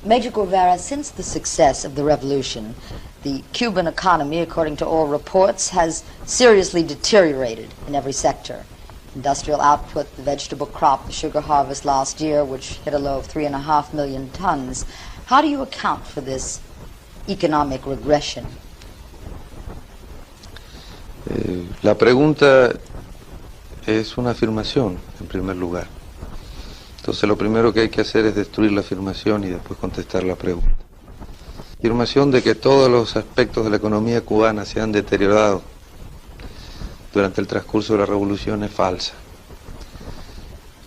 Major Guevara, since the success of the revolution, the Cuban economy, according to all reports, has seriously deteriorated in every sector. Industrial output, the vegetable crop, the sugar harvest last year, which hit a low of 3.5 million tons. How do you account for this economic regression? La pregunta es una afirmación, en primer lugar. Entonces lo primero que hay que hacer es destruir la afirmación y después contestar la pregunta. La afirmación de que todos los aspectos de la economía cubana se han deteriorado durante el transcurso de la revolución es falsa.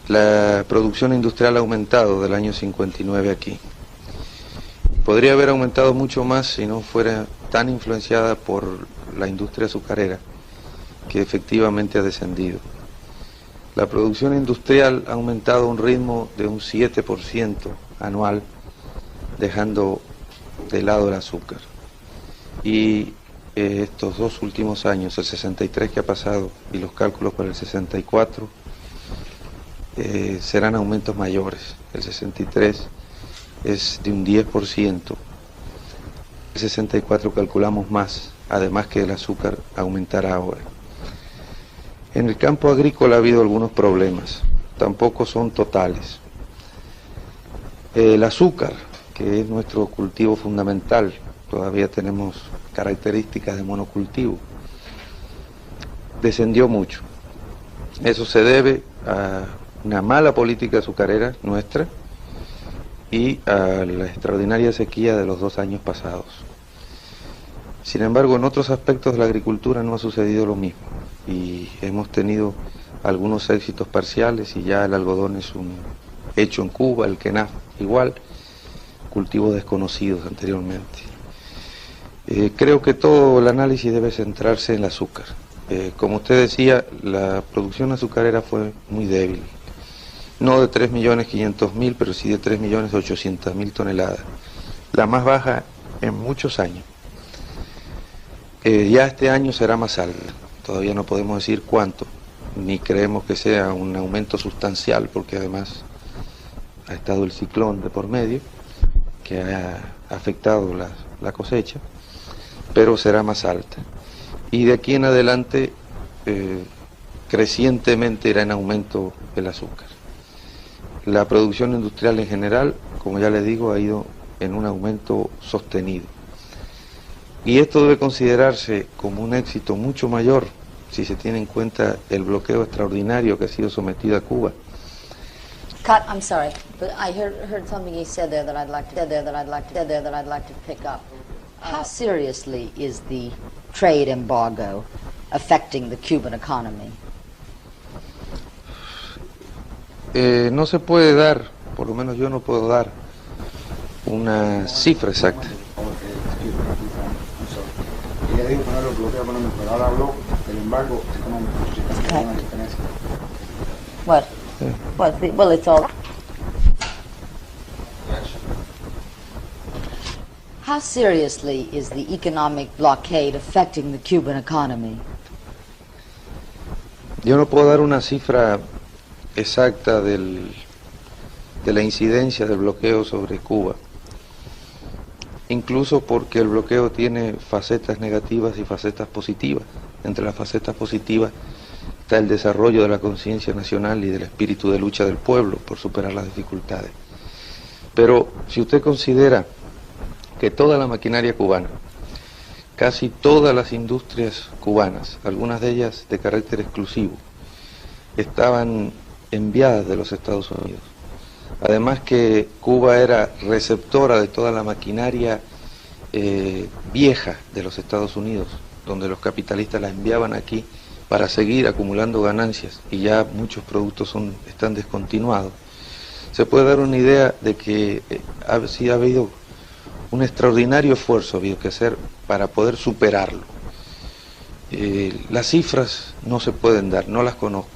La producción industrial ha aumentado del año 59 aquí. Podría haber aumentado mucho más si no fuera tan influenciada por la industria azucarera, que efectivamente ha descendido. La producción industrial ha aumentado a un ritmo de un 7% anual, dejando de lado el azúcar. Y estos dos últimos años, el 63 que ha pasado y los cálculos para el 64, serán aumentos mayores. El 63 es de un 10%, el 64 calculamos más, además que el azúcar aumentará ahora. En el campo agrícola ha habido algunos problemas, tampoco son totales. El azúcar, que es nuestro cultivo fundamental, todavía tenemos características de monocultivo, descendió mucho. Eso se debe a una mala política azucarera nuestra y a la extraordinaria sequía de los 2 años pasados. Sin embargo, en otros aspectos de la agricultura no ha sucedido lo mismo y hemos tenido algunos éxitos parciales y ya el algodón es un hecho en Cuba, el quená igual, cultivos desconocidos anteriormente. Creo que todo el análisis debe centrarse en el azúcar. Como usted decía, la producción azucarera fue muy débil, no de 3.500.000, pero sí de 3.800.000 toneladas, la más baja en muchos años. Ya este año será más alta, todavía no podemos decir cuánto, ni creemos que sea un aumento sustancial, porque además ha estado el ciclón de por medio, que ha afectado la cosecha, pero será más alta. Y de aquí en adelante, crecientemente irá en aumento el azúcar. La producción industrial en general, como ya les digo, ha ido en un aumento sostenido. Y esto debe considerarse como un éxito mucho mayor si se tiene en cuenta el bloqueo extraordinario que ha sido sometido a Cuba. Cut, I'm sorry, but I heard something he said there that I'd like to pick up. How seriously is the trade embargo affecting the Cuban economy? No se puede dar, por lo menos yo no puedo dar una cifra exacta. Ella dijo que no era el bloqueo económico, pero ahora habló del embargo económico. Well, it's all. How seriously is the economic blockade affecting the Cuban economy? Yo no puedo dar una cifra exacta de la incidencia del bloqueo sobre Cuba, incluso porque el bloqueo tiene facetas negativas y facetas positivas. Entre las facetas positivas está el desarrollo de la conciencia nacional y del espíritu de lucha del pueblo por superar las dificultades. Pero si usted considera que toda la maquinaria cubana, casi todas las industrias cubanas, algunas de ellas de carácter exclusivo, estaban enviadas de los Estados Unidos. Además que Cuba era receptora de toda la maquinaria vieja de los Estados Unidos, donde los capitalistas la enviaban aquí para seguir acumulando ganancias y ya muchos productos están descontinuados. Se puede dar una idea de que sí ha habido un extraordinario esfuerzo había que hacer para poder superarlo. Las cifras no se pueden dar, no las conozco.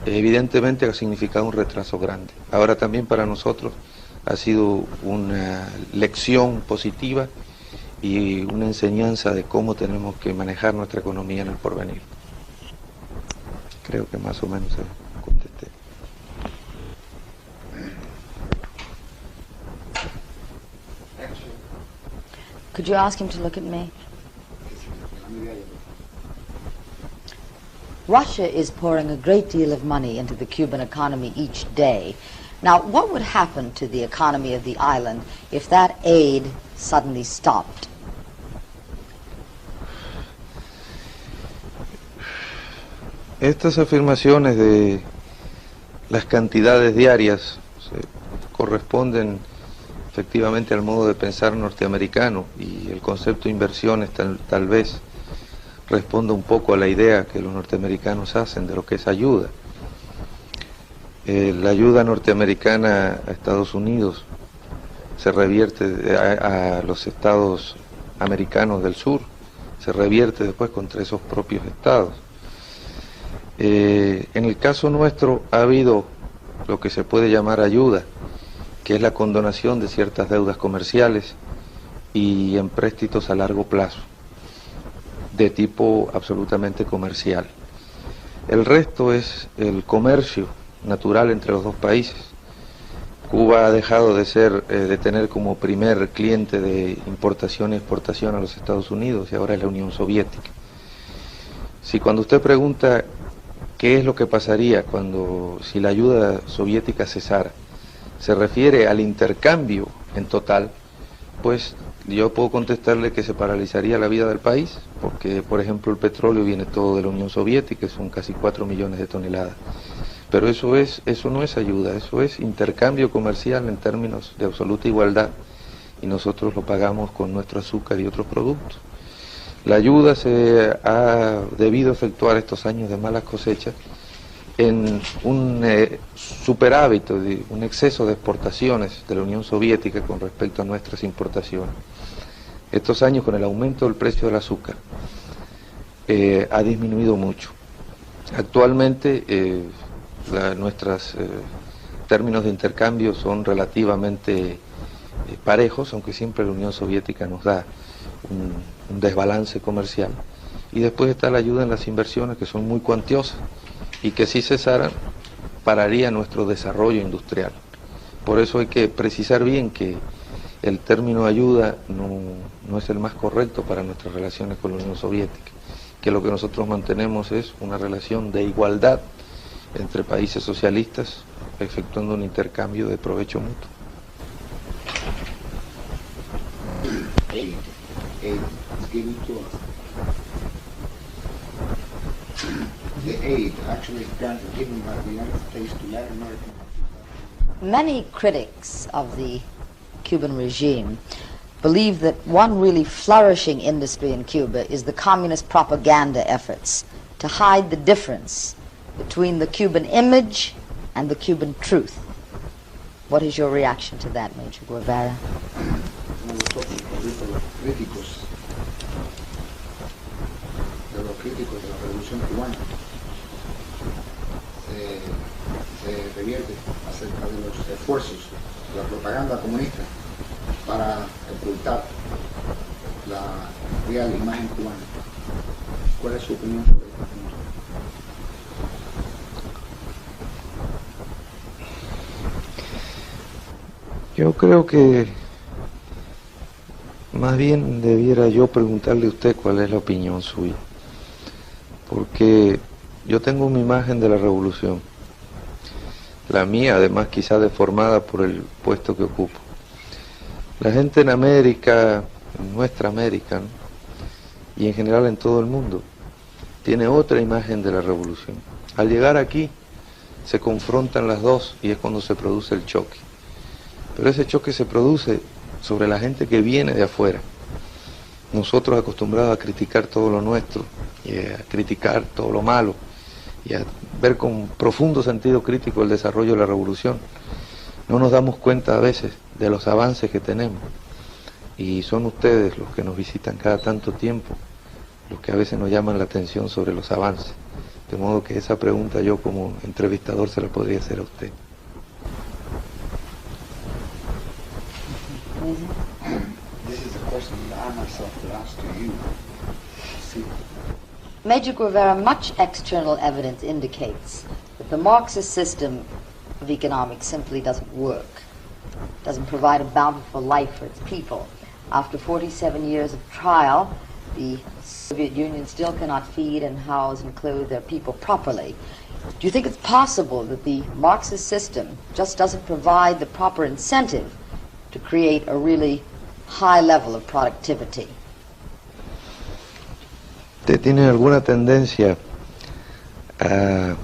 Evidentemente ha significado un retraso grande. Ahora también para nosotros ha sido una lección positiva y una enseñanza de cómo tenemos que manejar nuestra economía en el porvenir. Creo que más o menos contesté. Could you ask him to look at me? Russia is pouring a great deal of money into the Cuban economy each day. Now, what would happen to the economy of the island if that aid suddenly stopped? Estas afirmaciones de las cantidades diarias corresponden efectivamente al modo de pensar norteamericano, y el concepto de inversiones tal vez responda un poco a la idea que los norteamericanos hacen de lo que es ayuda. La ayuda norteamericana a Estados Unidos se revierte a los estados americanos del sur, se revierte después contra esos propios estados. En el caso nuestro ha habido lo que se puede llamar ayuda, que es la condonación de ciertas deudas comerciales y empréstitos a largo plazo, de tipo absolutamente comercial. El resto es el comercio natural entre los dos países. Cuba ha dejado de tener como primer cliente de importación y exportación a los Estados Unidos, y ahora es la Unión Soviética. Si cuando usted pregunta qué es lo que pasaría si la ayuda soviética cesara, se refiere al intercambio en total, pues yo puedo contestarle que se paralizaría la vida del país, porque por ejemplo el petróleo viene todo de la Unión Soviética, son casi 4 millones de toneladas. Pero eso no es ayuda, eso es intercambio comercial en términos de absoluta igualdad, y nosotros lo pagamos con nuestro azúcar y otros productos. La ayuda se ha debido efectuar estos años de malas cosechas en un superávit, un exceso de exportaciones de la Unión Soviética con respecto a nuestras importaciones. Estos años, con el aumento del precio del azúcar, ha disminuido mucho. Actualmente nuestros términos de intercambio son relativamente parejos, aunque siempre la Unión Soviética nos da un desbalance comercial. Y después está la ayuda en las inversiones, que son muy cuantiosas, y que si cesaran, pararía nuestro desarrollo industrial. Por eso hay que precisar bien que el término ayuda no es el más correcto para nuestras relaciones con la Unión Soviética, que lo que nosotros mantenemos es una relación de igualdad entre países socialistas, efectuando un intercambio de provecho mutuo. Aid is given to us. The aid actually given by the United States to Latin American. Many critics of the Cuban regime believe that one really flourishing industry in Cuba is the communist propaganda efforts to hide the difference between the Cuban image and the Cuban truth. What is your reaction to that, Major Guevara? Uno de los tópicos de los críticos de la Revolución Cubana se revierte acerca de los esfuerzos de la propaganda comunista para ocultar la real imagen cubana. ¿Cuál es su opinión sobre este punto? Yo creo que más bien debiera yo preguntarle a usted cuál es la opinión suya, porque yo tengo una imagen de la revolución, la mía además quizá deformada por el puesto que ocupo. La gente en América, en nuestra América, ¿no?, y en general en todo el mundo, tiene otra imagen de la revolución. Al llegar aquí se confrontan las dos y es cuando se produce el choque. Pero ese choque se produce sobre la gente que viene de afuera. Nosotros acostumbrados a criticar todo lo nuestro, y a criticar todo lo malo, y a ver con profundo sentido crítico el desarrollo de la revolución, no nos damos cuenta a veces de los avances que tenemos. Y son ustedes los que nos visitan cada tanto tiempo, los que a veces nos llaman la atención sobre los avances. De modo que esa pregunta yo como entrevistador se la podría hacer a usted. This is a question that I myself could ask to you. See. Major Guevara, much external evidence indicates that the Marxist system of economics simply doesn't work, doesn't provide a bountiful life for its people. After 47 years of trial, the Soviet Union still cannot feed and house and clothe their people properly. Do you think it's possible that the Marxist system just doesn't provide the proper incentive to create a really high level of productivity? ¿Usted tiene alguna tendencia a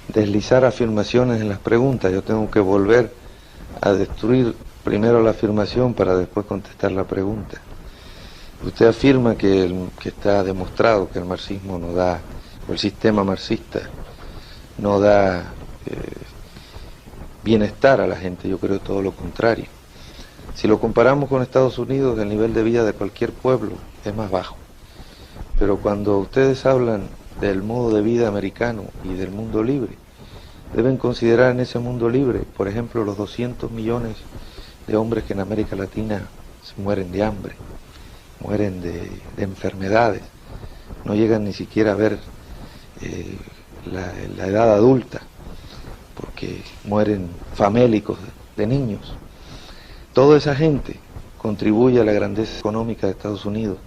deslizar afirmaciones en las preguntas? Yo tengo que volver a destruir primero la afirmación para después contestar la pregunta. Usted afirma que está demostrado que el marxismo no da, o el sistema marxista no da bienestar a la gente. Yo creo todo lo contrario. Si lo comparamos con Estados Unidos, el nivel de vida de cualquier pueblo es más bajo. Pero cuando ustedes hablan del modo de vida americano y del mundo libre, deben considerar en ese mundo libre, por ejemplo, los 200 millones de hombres que en América Latina se mueren de hambre, mueren de enfermedades, no llegan ni siquiera a ver la edad adulta, porque mueren famélicos de niños. Toda esa gente contribuye a la grandeza económica de Estados Unidos,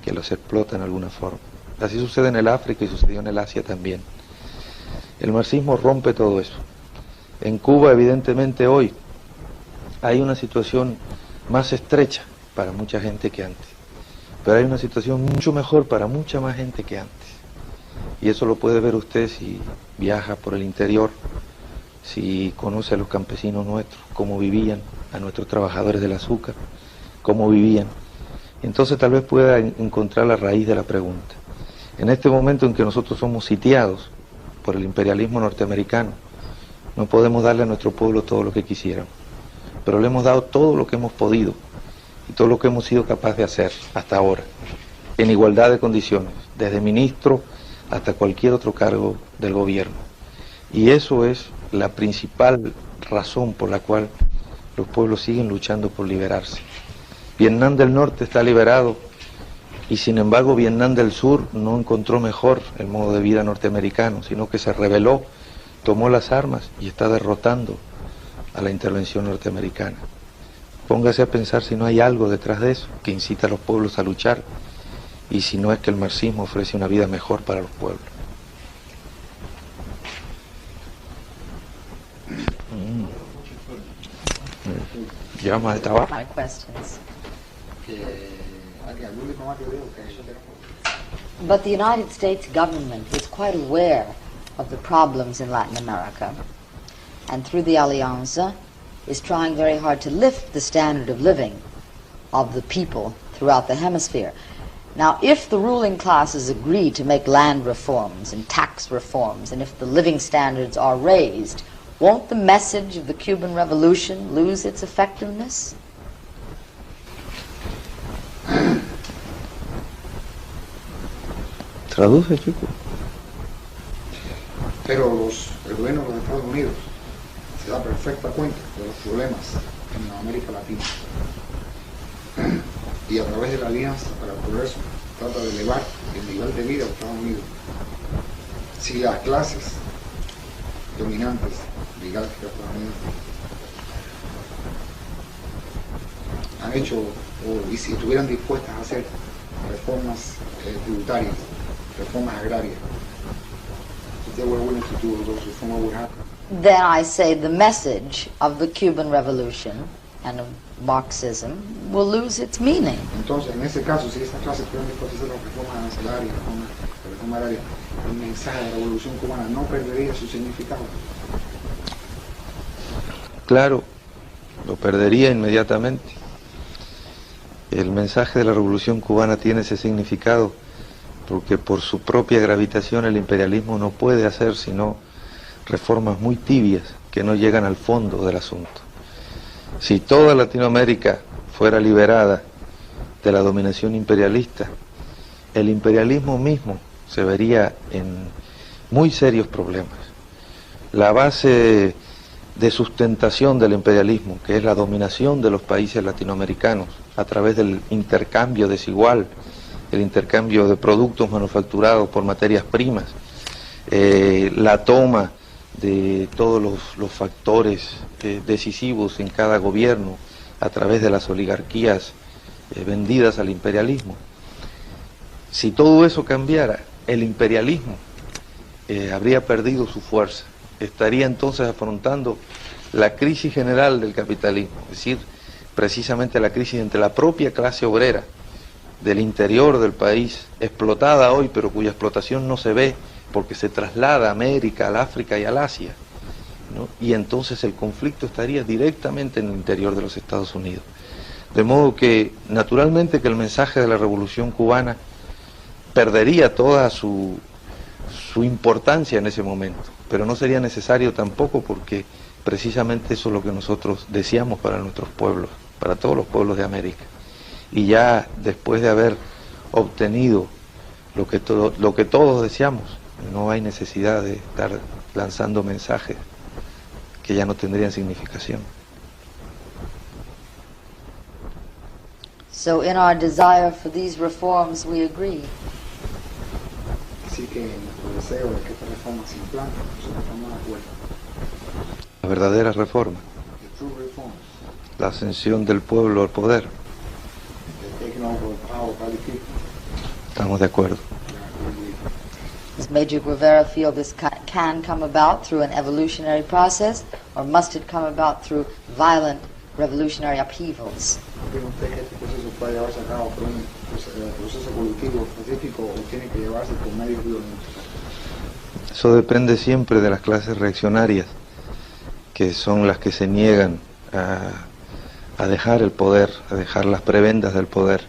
que los explota en alguna forma. Así sucede en el África y sucedió en el Asia también. El marxismo rompe todo eso. En Cuba, evidentemente, hoy hay una situación más estrecha para mucha gente que antes, pero hay una situación mucho mejor para mucha más gente que antes. Y eso lo puede ver usted si viaja por el interior, si conoce a los campesinos nuestros, cómo vivían, a nuestros trabajadores del azúcar, cómo vivían. Entonces tal vez pueda encontrar la raíz de la pregunta. En este momento en que nosotros somos sitiados por el imperialismo norteamericano, no podemos darle a nuestro pueblo todo lo que quisiéramos, pero le hemos dado todo lo que hemos podido y todo lo que hemos sido capaces de hacer hasta ahora, en igualdad de condiciones, desde ministro hasta cualquier otro cargo del gobierno. Y eso es la principal razón por la cual los pueblos siguen luchando por liberarse. Vietnam del Norte está liberado y sin embargo Vietnam del Sur no encontró mejor el modo de vida norteamericano, sino que se rebeló, tomó las armas y está derrotando a la intervención norteamericana. Póngase a pensar si no hay algo detrás de eso que incita a los pueblos a luchar y si no es que el marxismo ofrece una vida mejor para los pueblos. Llevamos al trabajo. My questions. But the United States government is quite aware of the problems in Latin America, and through the Alianza is trying very hard to lift the standard of living of the people throughout the hemisphere. Now, if the ruling classes agree to make land reforms and tax reforms, and if the living standards are raised, won't the message of the Cuban Revolution lose its effectiveness? Traduce, chico. Pero el gobierno de los Estados Unidos se da perfecta cuenta de los problemas en América Latina y a través de la Alianza para el Progreso trata de elevar el nivel de vida de Estados Unidos. Si las clases dominantes ligadas a Estados Unidos han hecho, y si estuvieran dispuestas a hacer reformas tributarias, reformas agrarias, if they were willing to do those reforms, what would happen? Then I say the message of the Cuban Revolution and of Marxism will lose its meaning. Entonces, en ese caso, si esas clases estuvieran dispuestas a hacer las reformas arancelarias, la reforma agraria, el mensaje de la Revolución Cubana no perdería su significado. Claro, lo perdería inmediatamente. El mensaje de la Revolución Cubana tiene ese significado porque por su propia gravitación el imperialismo no puede hacer sino reformas muy tibias que no llegan al fondo del asunto. Si toda Latinoamérica fuera liberada de la dominación imperialista, el imperialismo mismo se vería en muy serios problemas. La base de sustentación del imperialismo, que es la dominación de los países latinoamericanos a través del intercambio desigual, el intercambio de productos manufacturados por materias primas, la toma de todos los factores decisivos en cada gobierno a través de las oligarquías vendidas al imperialismo. Si todo eso cambiara, el imperialismo habría perdido su fuerza. Estaría entonces afrontando la crisis general del capitalismo, es decir, precisamente la crisis entre la propia clase obrera del interior del país, explotada hoy, pero cuya explotación no se ve porque se traslada a América, al África y al Asia, ¿no? Y entonces el conflicto estaría directamente en el interior de los Estados Unidos. De modo que, naturalmente, que el mensaje de la Revolución Cubana perdería toda su importancia en ese momento, pero no sería necesario tampoco, porque precisamente eso es lo que nosotros deseamos para nuestros pueblos, para todos los pueblos de América. Y ya después de haber obtenido lo que todos deseamos, no hay necesidad de estar lanzando mensajes que ya no tendrían significación. So in our desire for these reforms, we agree. Así que nuestro deseo de que esta reforma se implante, nosotros estamos de acuerdo. La verdadera reforma, The true reforms, la ascensión del pueblo al poder, the taking over of power by the people, estamos de acuerdo. we believe. Does Major Guevara feel this can come about through an evolutionary process, or must it come about through violent revolutionary upheavals? ¿Cree usted que este proceso puede llevarse a cabo por un proceso evolutivo específico o tiene que llevarse por medios violentos? Eso depende siempre de las clases reaccionarias, que son las que se niegan a dejar el poder, a dejar las prebendas del poder.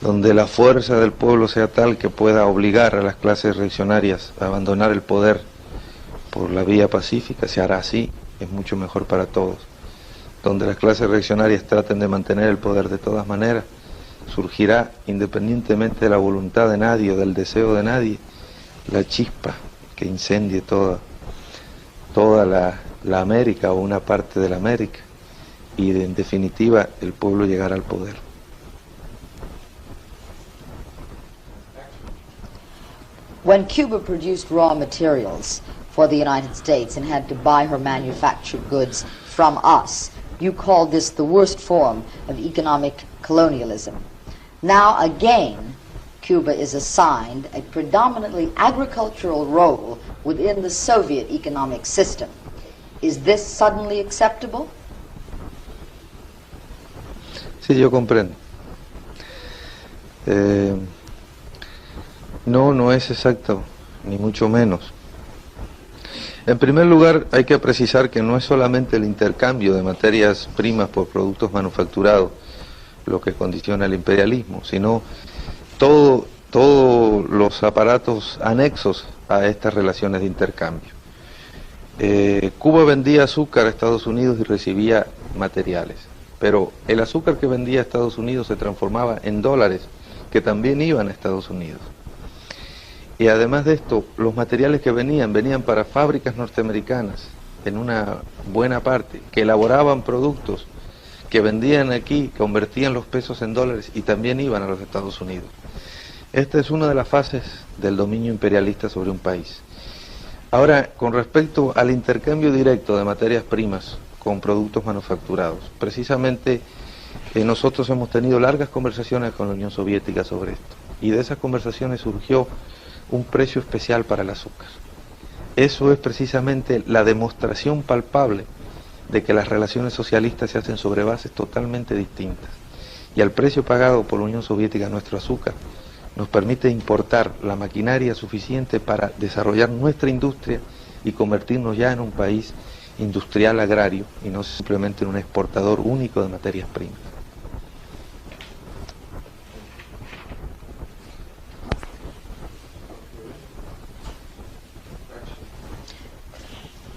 Donde la fuerza del pueblo sea tal que pueda obligar a las clases reaccionarias a abandonar el poder por la vía pacífica, se hará así, es mucho mejor para todos. Donde las clases reaccionarias traten de mantener el poder de todas maneras, surgirá, independientemente de la voluntad de nadie o del deseo de nadie, la chispa que incendie toda la América o una parte de la América, y en definitiva el pueblo llegará al poder. When Cuba produced raw materials for the United States and had to buy her manufactured goods from us, you called this the worst form of economic colonialism. Now again, Cuba is assigned a predominantly agricultural role within the Soviet economic system. Is this suddenly acceptable? Sí, yo comprendo. No es exacto, ni mucho menos. En primer lugar, hay que precisar que no es solamente el intercambio de materias primas por productos manufacturados lo que condiciona el imperialismo, sino todos los aparatos anexos a estas relaciones de intercambio. Cuba vendía azúcar a Estados Unidos y recibía materiales, pero el azúcar que vendía a Estados Unidos se transformaba en dólares que también iban a Estados Unidos. Y además de esto, los materiales que venían para fábricas norteamericanas, en una buena parte, que elaboraban productos que vendían aquí, convertían los pesos en dólares y también iban a los Estados Unidos. Esta es una de las fases del dominio imperialista sobre un país. Ahora, con respecto al intercambio directo de materias primas con productos manufacturados, precisamente nosotros hemos tenido largas conversaciones con la Unión Soviética sobre esto, y de esas conversaciones surgió un precio especial para el azúcar. Eso es precisamente la demostración palpable de que las relaciones socialistas se hacen sobre bases totalmente distintas. Y al precio pagado por la Unión Soviética nuestro azúcar nos permite importar la maquinaria suficiente para desarrollar nuestra industria y convertirnos ya en un país industrial agrario y no simplemente en un exportador único de materias primas.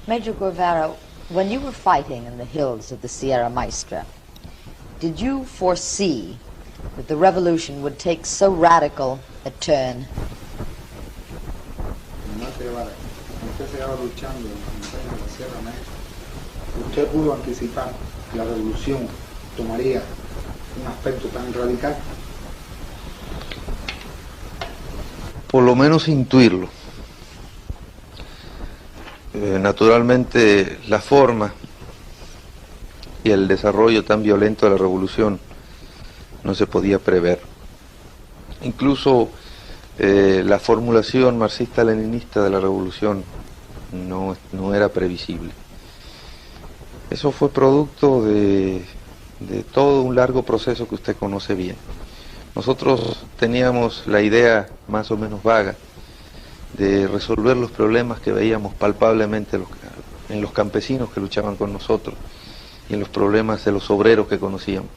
Major Guevara, when you were fighting in the hills of the Sierra Maestra, did you foresee that the revolution would take so radical a turn? Usted se estaba luchando en las montañas de la Sierra Maestra. ¿Usted pudo anticipar que la revolución tomaría un aspecto tan radical? Por lo menos intuirlo. Naturalmente la forma y el desarrollo tan violento de la revolución no se podía prever. Incluso la formulación marxista-leninista de la revolución no era previsible. Eso fue producto de todo un largo proceso que usted conoce bien. Nosotros teníamos la idea más o menos vaga de resolver los problemas que veíamos palpablemente en los campesinos que luchaban con nosotros y en los problemas de los obreros que conocíamos.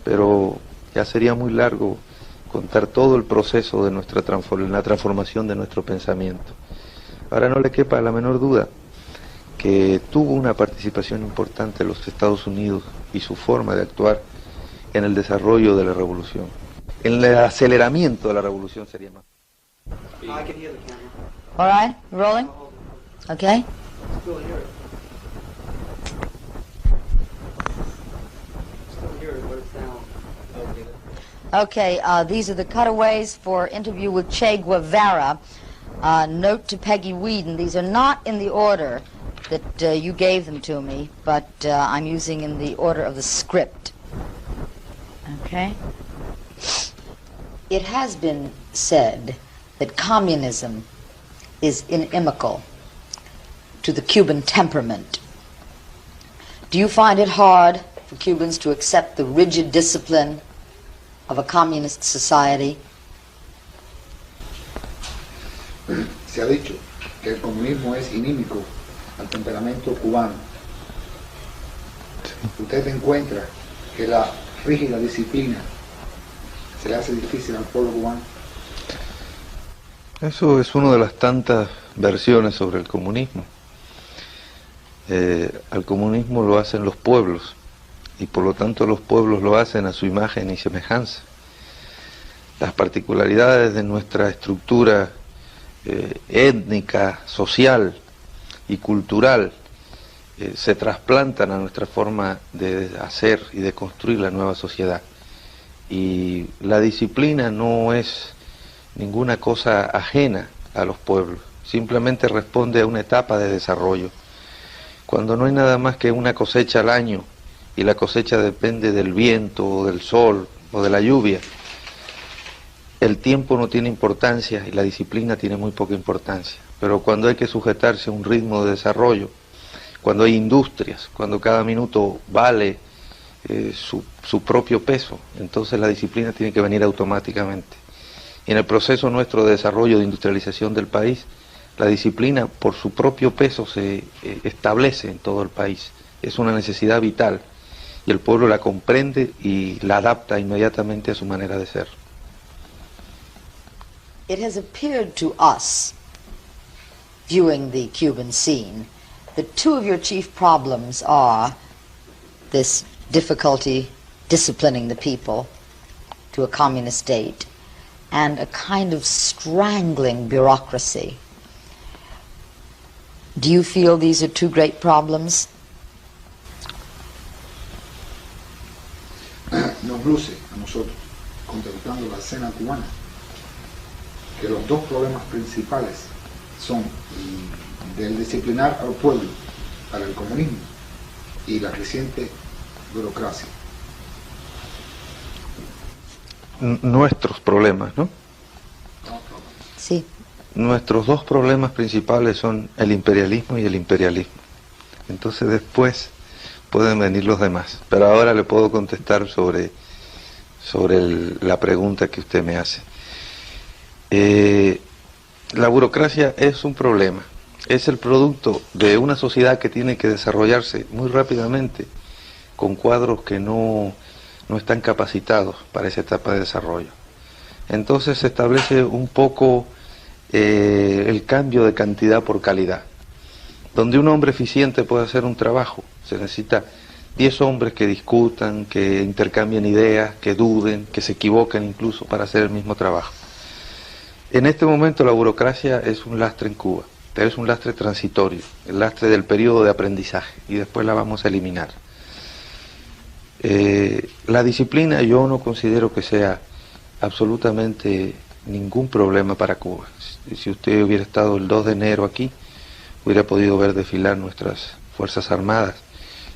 Pero ya sería muy largo contar todo el proceso de la transformación de nuestro pensamiento. Ahora no le quepa la menor duda que tuvo una participación importante los Estados Unidos y su forma de actuar en el desarrollo de la revolución. En el aceleramiento de la revolución sería más. I can hear the camera. All right, rolling? Okay. Still hear it. Still hear it, but it's down. Okay, these are the cutaways for interview with Che Guevara. Note to Peggy Whedon, these are not in the order that you gave them to me, but I'm using in the order of the script. Okay? It has been said that communism is inimical to the Cuban temperament. Do you find it hard for Cubans to accept the rigid discipline of a communist society? Se ha dicho que el comunismo es inímico al temperamento cubano. Usted encuentra que la rígida disciplina se le hace difícil al pueblo cubano. Eso es una de las tantas versiones sobre el comunismo. Al comunismo lo hacen los pueblos y por lo tanto los pueblos lo hacen a su imagen y semejanza. Las particularidades de nuestra estructura étnica, social y cultural se trasplantan a nuestra forma de hacer y de construir la nueva sociedad. Y la disciplina no es ninguna cosa ajena a los pueblos, simplemente responde a una etapa de desarrollo. Cuando no hay nada más que una cosecha al año y la cosecha depende del viento o del sol o de la lluvia, el tiempo no tiene importancia y la disciplina tiene muy poca importancia. Pero cuando hay que sujetarse a un ritmo de desarrollo, cuando hay industrias, cuando cada minuto vale su propio peso, entonces la disciplina tiene que venir automáticamente. Y en el proceso nuestro de desarrollo, de industrialización del país, la disciplina por su propio peso se establece en todo el país. Es una necesidad vital y el pueblo la comprende y la adapta inmediatamente a su manera de ser. It has appeared to us, viewing the Cuban scene, that two of your chief problems are this difficulty disciplining the people to a communist state and a kind of strangling bureaucracy. Do you feel these are two great problems? Nos luce a nosotros, contemplando la escena cubana, que los dos problemas principales son del disciplinar al pueblo para el comunismo y la creciente burocracia. Nuestros problemas, ¿no? Sí. Nuestros dos problemas principales son el imperialismo y el imperialismo. Entonces después pueden venir los demás. Pero ahora le puedo contestar sobre la pregunta que usted me hace. La burocracia es un problema. Es el producto de una sociedad que tiene que desarrollarse muy rápidamente con cuadros que no están capacitados para esa etapa de desarrollo. Entonces se establece un poco el cambio de cantidad por calidad. Donde un hombre eficiente puede hacer un trabajo, se necesita 10 hombres que discutan, que intercambien ideas, que duden, que se equivoquen incluso para hacer el mismo trabajo. En este momento la burocracia es un lastre en Cuba, pero es un lastre transitorio, el lastre del periodo de aprendizaje, y después la vamos a eliminar. La disciplina yo no considero que sea absolutamente ningún problema para Cuba. Si usted hubiera estado el 2 de enero aquí, hubiera podido ver desfilar nuestras Fuerzas Armadas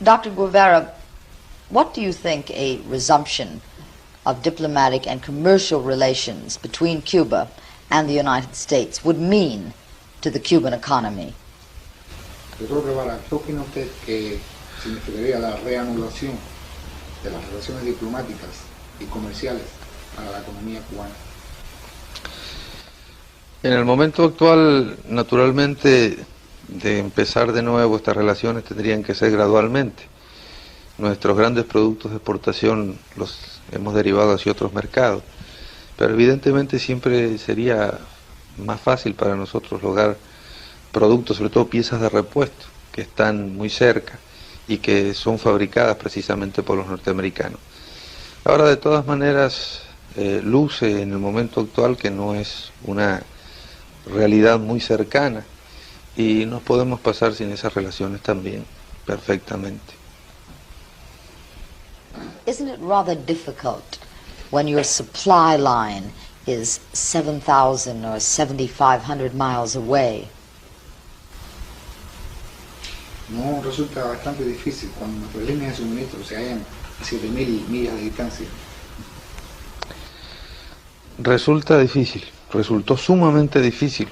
Dr. Guevara, what do you think a resumption of diplomatic and commercial relations between Cuba and the United States would mean to the Cuban economy? Doctor Guevara, ¿qué opina usted que significaría la reanudación de las relaciones diplomáticas y comerciales para la economía cubana? En el momento actual, naturalmente, de empezar de nuevo estas relaciones tendrían que ser gradualmente. Nuestros grandes productos de exportación los hemos derivado hacia otros mercados, pero evidentemente siempre sería más fácil para nosotros lograr productos, sobre todo piezas de repuesto, que están muy cerca y que son fabricadas precisamente por los norteamericanos. Ahora, de todas maneras, luce en el momento actual que no es una realidad muy cercana y nos podemos pasar sin esas relaciones también perfectamente. Isn't it rather difficult when your supply line is 7,000 or 7,500 miles away? No resulta bastante difícil cuando nuestras líneas de suministro se hallan a 7.000 millas de distancia. Resulta difícil, resultó sumamente difícil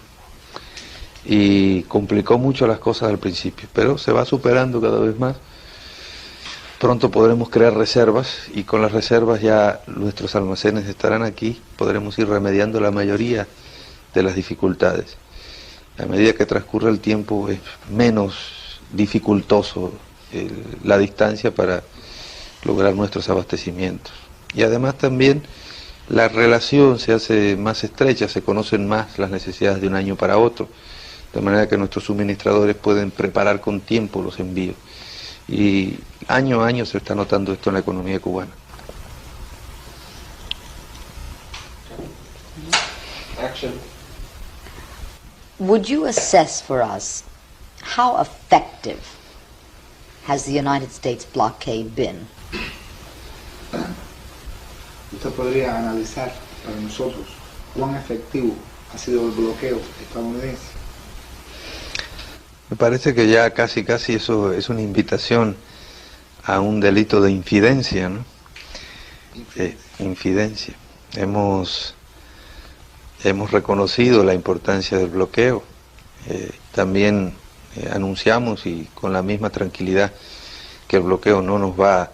y complicó mucho las cosas al principio, pero se va superando cada vez más. Pronto podremos crear reservas y con las reservas ya nuestros almacenes estarán aquí, podremos ir remediando la mayoría de las dificultades. A medida que transcurre el tiempo es menos dificultoso la distancia para lograr nuestros abastecimientos. Y además también la relación se hace más estrecha, se conocen más las necesidades de un año para otro, de manera que nuestros suministradores pueden preparar con tiempo los envíos. Y año a año se está notando esto en la economía cubana. Action. Would you assess for us how effective has the United States blockade been? Usted podría analizar para nosotros cuán efectivo ha sido el bloqueo estadounidense. Me parece que ya casi eso es una invitación a un delito de infidencia, ¿no? Infidencia. Hemos reconocido la importancia del bloqueo. También anunciamos y con la misma tranquilidad que el bloqueo no nos va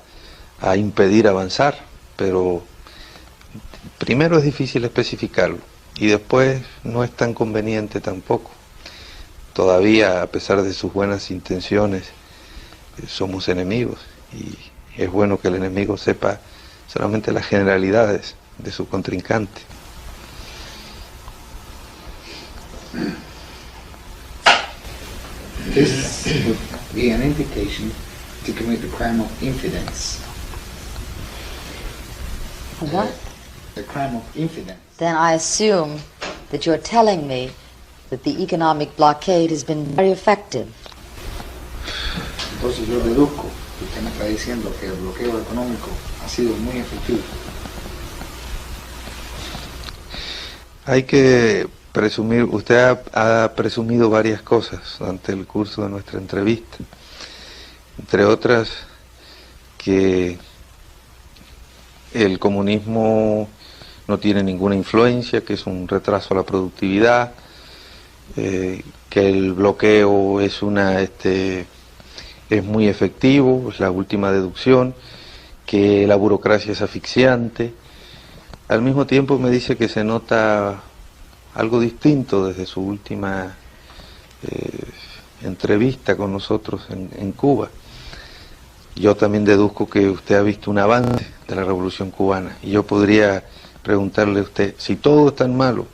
a impedir avanzar, pero primero es difícil especificarlo y después no es tan conveniente tampoco. Todavía, a pesar de sus buenas intenciones, somos enemigos y es bueno que el enemigo sepa solamente las generalidades de su contrincante. This would be an invitation to commit the crime of infidence. What? The crime of infidence. Then I assume that you're telling me that the economic blockade has been very effective. Entonces yo deduzco que usted me está diciendo que el bloqueo económico ha sido muy efectivo. Hay que presumir, usted ha presumido varias cosas durante el curso de nuestra entrevista, entre otras que el comunismo no tiene ninguna influencia, que es un retraso a la productividad, que el bloqueo es muy efectivo, es la última deducción, que la burocracia es asfixiante. Al mismo tiempo me dice que se nota algo distinto desde su última entrevista con nosotros en Cuba. Yo también deduzco que usted ha visto un avance de la Revolución Cubana y yo podría preguntarle a usted, si todo es tan malo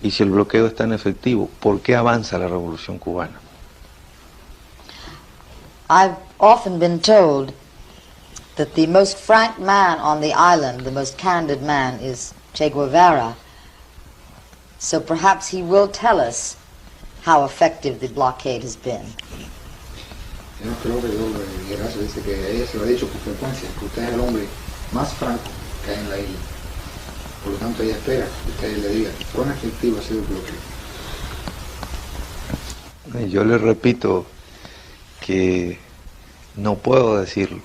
y si el bloqueo es tan efectivo, ¿por qué avanza la Revolución Cubana? I've often been told that the most frank man on the island, the most candid man, is Che Guevara. So perhaps he will tell us how effective the blockade has been. Yo creo que Guevara dice que ella se lo ha dicho con frecuencia, que usted es el hombre más franco que hay en la isla. Por lo tanto, ella espera que usted le diga cuán efectivo ha sido el bloqueo. Yo le repito que no puedo decirlo.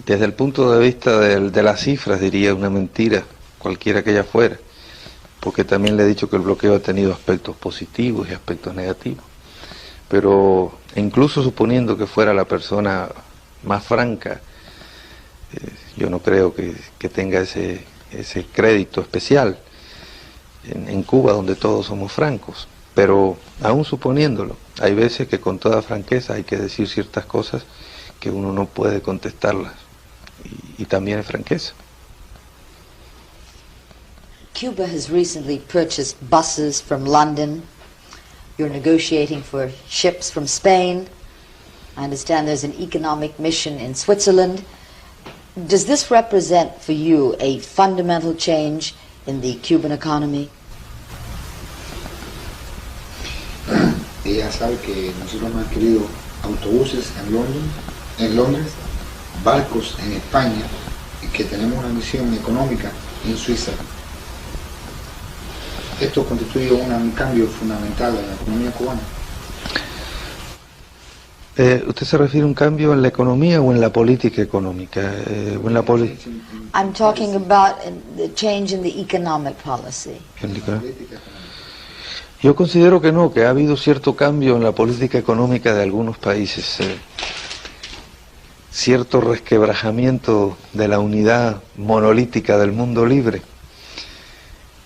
Desde el punto de vista de las cifras diría una mentira, cualquiera que ella fuera, porque también le he dicho que el bloqueo ha tenido aspectos positivos y aspectos negativos. Pero incluso suponiendo que fuera la persona más franca, yo no creo que tenga ese crédito especial en Cuba, donde todos somos francos. Pero aún suponiéndolo, hay veces que con toda franqueza hay que decir ciertas cosas que uno no puede contestarlas, y también es franqueza. Cuba has recently purchased buses from London. You're negotiating for ships from Spain. I understand there's an economic mission in Switzerland. Does this represent for you a fundamental change in the Cuban economy? Ella sabe que nosotros hemos adquirido autobuses en Londres, barcos en España, y que tenemos una misión económica en Suiza. Esto constituye un cambio fundamental en la economía cubana. ¿Usted se refiere a un cambio en la economía o en la política económica? I'm talking about the change in the economic policy. Yo considero que no, que ha habido cierto cambio en la política económica de algunos países, cierto resquebrajamiento de la unidad monolítica del mundo libre,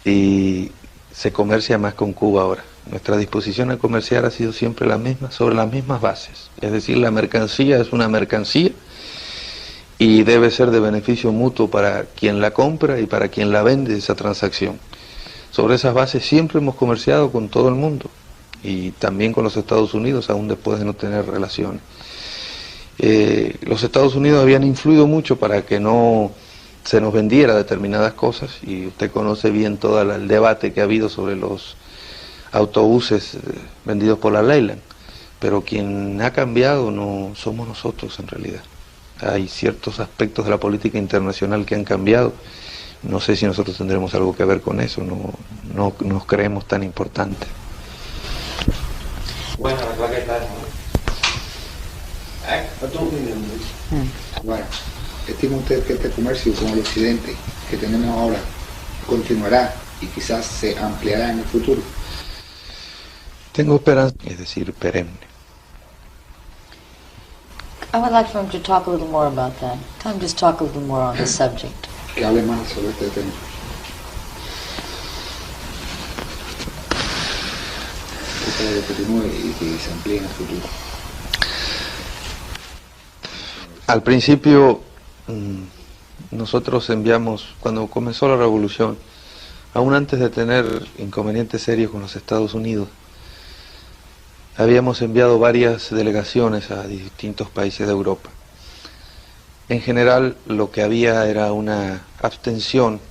y se comercia más con Cuba ahora. Nuestra disposición a comerciar ha sido siempre la misma, sobre las mismas bases. Es decir, la mercancía es una mercancía y debe ser de beneficio mutuo para quien la compra y para quien la vende esa transacción. Sobre esas bases siempre hemos comerciado con todo el mundo, y también con los Estados Unidos, aún después de no tener relaciones. Los Estados Unidos habían influido mucho para que no se nos vendiera determinadas cosas, y usted conoce bien todo el debate que ha habido sobre los autobuses vendidos por la Leyland, pero quien ha cambiado no somos nosotros en realidad. Hay ciertos aspectos de la política internacional que han cambiado. No sé si nosotros tendremos algo que ver con eso, no nos creemos tan importantes. Bueno, la claqueta, Bueno, ¿estima usted que este comercio con el occidente que tenemos ahora continuará y quizás se ampliará en el futuro? Tengo esperanza, es decir, perenne. I would like for him to talk a little more about that. Tell him just talk a little more on the subject. Que hable más sobre este tema. Que continúe y que se amplíe en el futuro. Al principio, nosotros enviamos, cuando comenzó la revolución, aún antes de tener inconvenientes serios con los Estados Unidos, habíamos enviado varias delegaciones a distintos países de Europa. En general, lo que había era una abstención.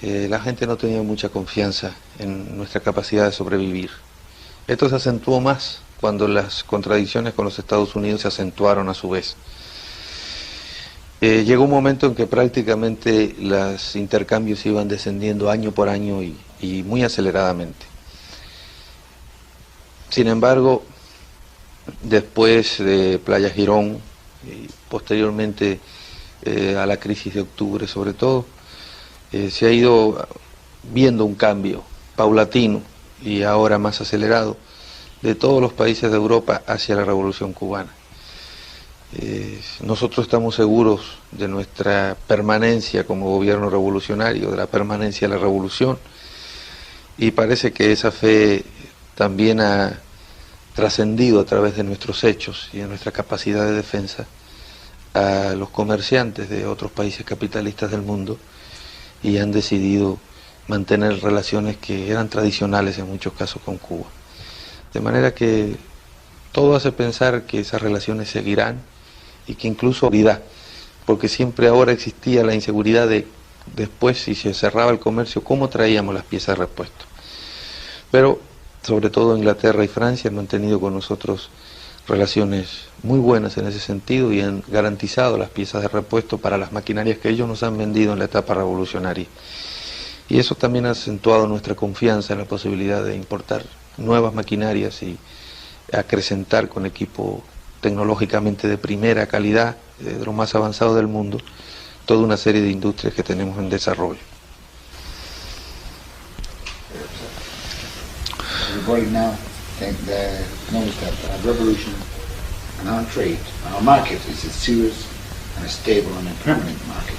La gente no tenía mucha confianza en nuestra capacidad de sobrevivir. Esto se acentuó más cuando las contradicciones con los Estados Unidos se acentuaron a su vez. Llegó un momento en que prácticamente los intercambios iban descendiendo año por año y muy aceleradamente. Sin embargo, después de Playa Girón y posteriormente a la crisis de octubre sobre todo, se ha ido viendo un cambio paulatino y ahora más acelerado de todos los países de Europa hacia la revolución cubana. Nosotros estamos seguros de nuestra permanencia como gobierno revolucionario, de la permanencia de la revolución, y parece que esa fe también ha trascendido a través de nuestros hechos y de nuestra capacidad de defensa a los comerciantes de otros países capitalistas del mundo, y han decidido mantener relaciones que eran tradicionales en muchos casos con Cuba. De manera que todo hace pensar que esas relaciones seguirán, y que incluso porque siempre ahora existía la inseguridad de después, si se cerraba el comercio, cómo traíamos las piezas de repuesto. Pero sobre todo Inglaterra y Francia han mantenido con nosotros relaciones muy buenas en ese sentido, y han garantizado las piezas de repuesto para las maquinarias que ellos nos han vendido en la etapa revolucionaria. Y eso también ha acentuado nuestra confianza en la posibilidad de importar nuevas maquinarias y acrecentar con equipo tecnológicamente de primera calidad, de lo más avanzado del mundo, toda una serie de industrias que tenemos en desarrollo. Everybody now knows that our revolution and our trade, our market is a serious and a stable and a permanent market.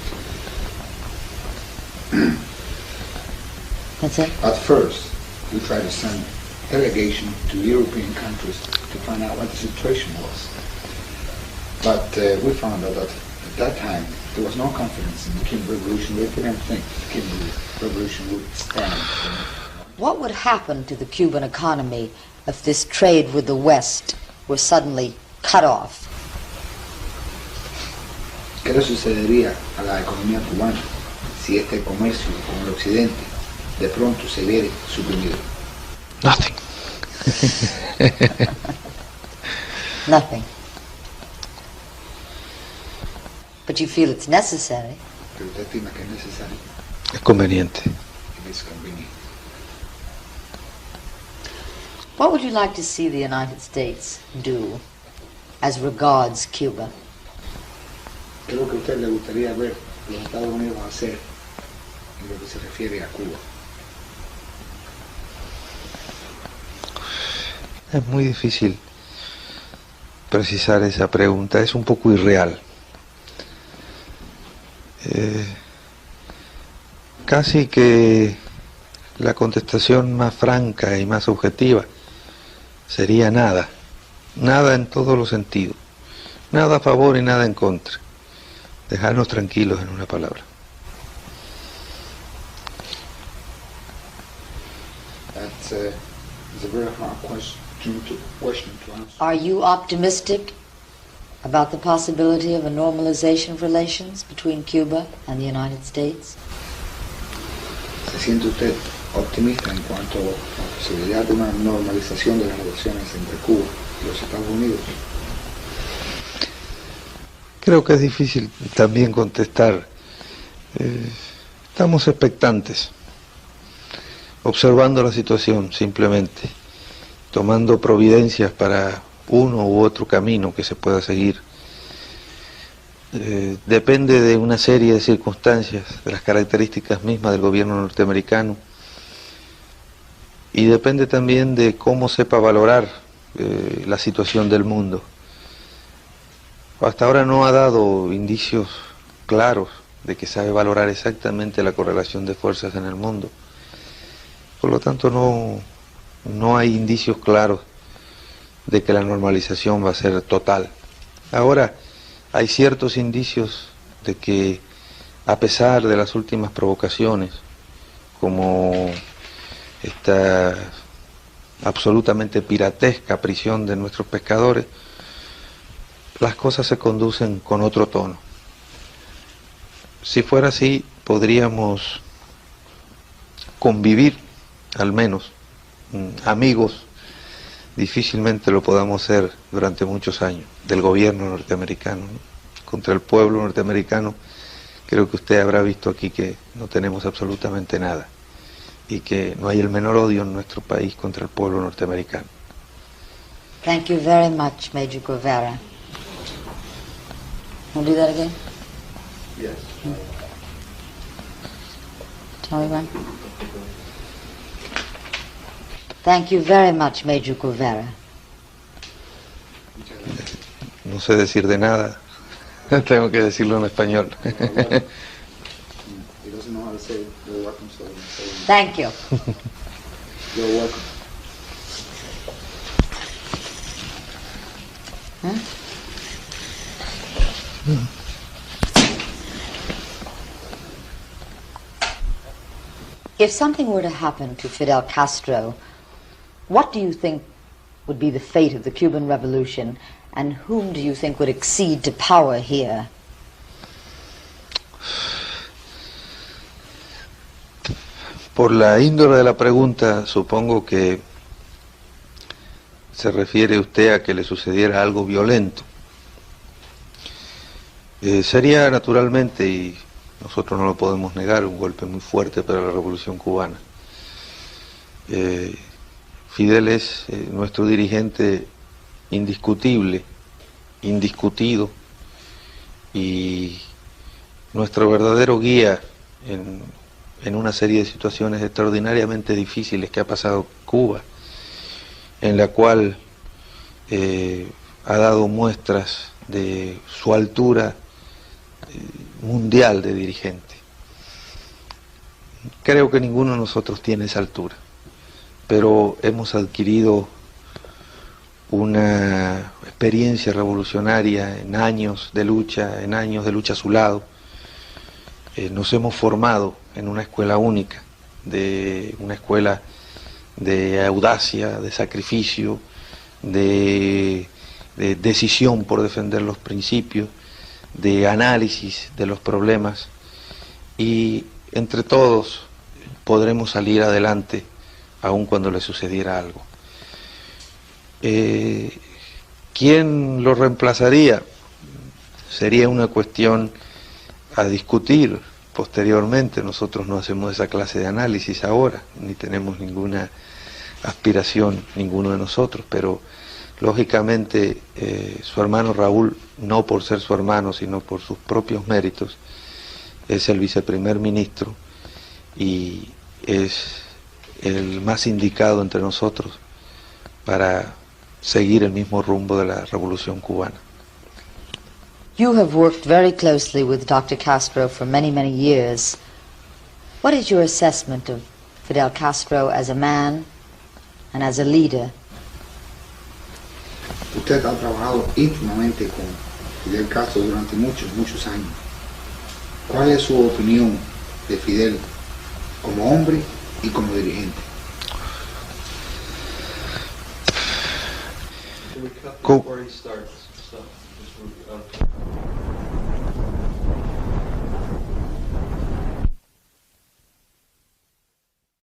That's it? At first, we tried to send delegation to European countries to find out what the situation was. But we found out that at that time there was no confidence in the Cuban Revolution. We didn't think the Cuban Revolution would stand. What would happen to the Cuban economy if this trade with the West were suddenly cut off? ¿Qué le sucedería a la economía cubana si este comercio con el occidente de pronto se viera suprimido? Nothing. Nothing. But you feel it's necessary. Pero usted estima que es necesario, Es conveniente. que es conveniente. What would you like to see the United States do as regards Cuba? ¿Qué es lo que a usted le gustaría ver los Estados Unidos hacer en lo que se refiere a Cuba? Es muy difícil precisar esa pregunta, es un poco irreal. Casi que la contestación más franca y más objetiva sería nada, nada en todos los sentidos, nada a favor y nada en contra, dejarnos tranquilos en una palabra. That's a very hard question to answer. Are you optimistic about the possibility of a normalization of relations between Cuba and the United States? ¿Se siente usted optimista en cuanto a la posibilidad de una normalización de las relaciones entre Cuba y los Estados Unidos? Creo que es difícil también contestar. Estamos expectantes, observando la situación simplemente, tomando providencias para uno u otro camino que se pueda seguir. Depende de una serie de circunstancias, de las características mismas del gobierno norteamericano, y depende también de cómo sepa valorar la situación del mundo. Hasta ahora no ha dado indicios claros de que sabe valorar exactamente la correlación de fuerzas en el mundo. Por lo tanto, no hay indicios claros de que la normalización va a ser total. Ahora, hay ciertos indicios de que, a pesar de las últimas provocaciones, como esta absolutamente piratesca prisión de nuestros pescadores, las cosas se conducen con otro tono. Si fuera así, podríamos convivir, al menos, amigos. Difícilmente lo podamos hacer durante muchos años, del gobierno norteamericano, ¿no? Contra el pueblo norteamericano, creo que usted habrá visto aquí que no tenemos absolutamente nada, y que no hay el menor odio en nuestro país contra el pueblo norteamericano. Thank you very much, Major Guevara. Want to do that again? Yes. Tell me when. Thank you very much, Major Guevara. No sé decir de nada, tengo que decirlo en español. He doesn't know how to say it. You're welcome, so Thank you. you're welcome. If something were to happen to Fidel Castro, what do you think would be the fate of the Cuban Revolution, and whom do you think would accede to power here? Por la índole de la pregunta, supongo que se refiere usted a que le sucediera algo violento. Sería naturalmente, y nosotros no lo podemos negar, un golpe muy fuerte para la Revolución Cubana. Fidel es nuestro dirigente indiscutible indiscutido y nuestro verdadero guía en una serie de situaciones extraordinariamente difíciles que ha pasado Cuba, en la cual ha dado muestras de su altura mundial de dirigente. Creo que ninguno de nosotros tiene esa altura, pero hemos adquirido una experiencia revolucionaria en años de lucha a su lado. Nos hemos formado en una escuela única, una escuela de audacia, de sacrificio, de decisión por defender los principios, de análisis de los problemas, y entre todos podremos salir adelante aun cuando le sucediera algo. ¿Quién lo reemplazaría? Sería una cuestión a discutir posteriormente. Nosotros no hacemos esa clase de análisis ahora, ni tenemos ninguna aspiración, ninguno de nosotros, pero lógicamente su hermano Raúl, no por ser su hermano, sino por sus propios méritos, es el viceprimer ministro y es el más indicado entre nosotros para seguir el mismo rumbo de la revolución cubana. You have worked very closely with Dr. Castro for many, many years. What is your assessment of Fidel Castro as a man and as a leader? Usted ha trabajado íntimamente con Fidel Castro durante muchos, muchos años. ¿Cuál es su opinión de Fidel como hombre y como dirigente? Can we cut before he starts? So, just,